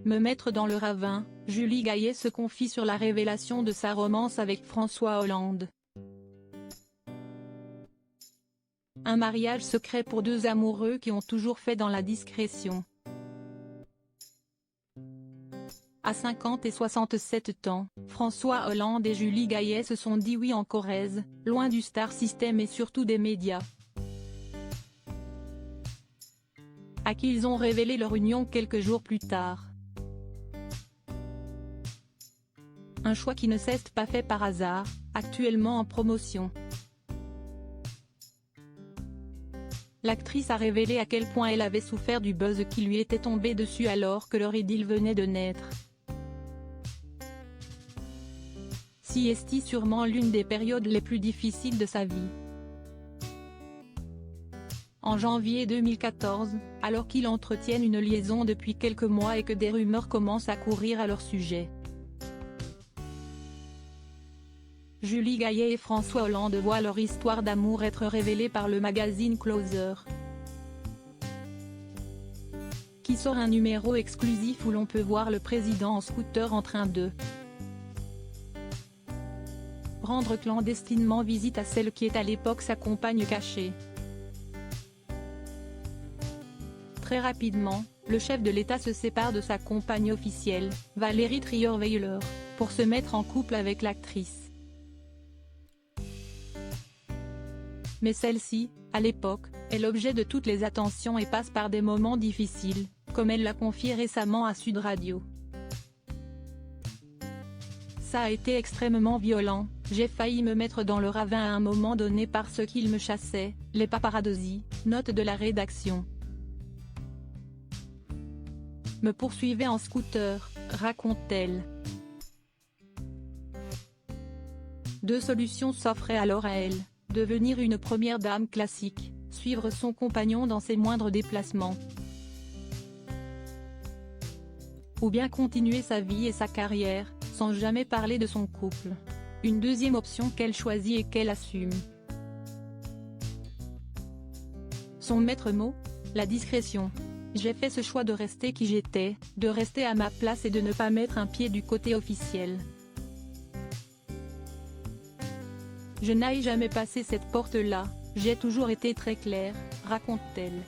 Me mettre dans le ravin, Julie Gaillet se confie sur la révélation de sa romance avec François Hollande. Un mariage secret pour deux amoureux qui ont toujours fait dans la discrétion. À 50 et 67 ans, François Hollande et Julie Gaillet se sont dit oui en Corrèze, loin du star system et surtout des médias, à qui ils ont révélé leur union quelques jours plus tard. Un choix qui ne s'est pas fait par hasard, actuellement en promotion. L'actrice a révélé à quel point elle avait souffert du buzz qui lui était tombé dessus alors que leur idylle venait de naître. Si est sûrement l'une des périodes les plus difficiles de sa vie. En janvier 2014, alors qu'ils entretiennent une liaison depuis quelques mois et que des rumeurs commencent à courir à leur sujet, Julie Gaillet et François Hollande voient leur histoire d'amour être révélée par le magazine Closer, qui sort un numéro exclusif où l'on peut voir le président en scooter en train de rendre clandestinement visite à celle qui est à l'époque sa compagne cachée. Très rapidement, le chef de l'État se sépare de sa compagne officielle, Valérie Trierweiler, pour se mettre en couple avec l'actrice. Mais celle-ci, à l'époque, est l'objet de toutes les attentions et passe par des moments difficiles, comme elle l'a confié récemment à Sud Radio. Ça a été extrêmement violent, j'ai failli me mettre dans le ravin à un moment donné parce qu'ils me chassaient, les paparazzi, note de la rédaction. Me poursuivaient en scooter, raconte-t-elle. Deux solutions s'offraient alors à elle. Devenir une première dame classique, suivre son compagnon dans ses moindres déplacements, ou bien continuer sa vie et sa carrière, sans jamais parler de son couple. Une deuxième option qu'elle choisit et qu'elle assume. Son maître mot ? La discrétion. J'ai fait ce choix de rester qui j'étais, de rester à ma place et de ne pas mettre un pied du côté officiel. Je n'ai jamais passé cette porte-là, j'ai toujours été très claire, raconte-t-elle.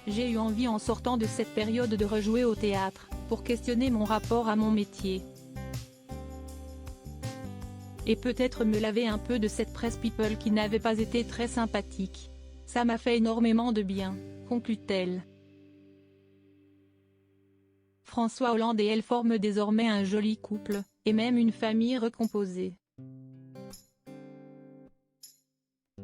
J'ai eu envie en sortant de cette période de rejouer au théâtre, pour questionner mon rapport à mon métier. Et peut-être me laver un peu de cette presse people qui n'avait pas été très sympathique. Ça m'a fait énormément de bien, conclut-elle. François Hollande et elle forment désormais un joli couple, et même une famille recomposée.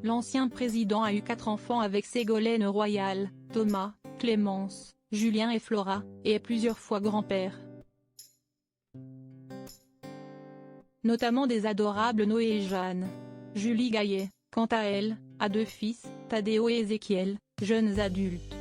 L'ancien président a eu 4 enfants avec Ségolène Royal, Thomas, Clémence, Julien et Flora, et est plusieurs fois grand-père. Notamment des adorables Noé et Jeanne. Julie Gaillet, quant à elle, a 2 fils, Tadéo et Ézéchiel, jeunes adultes.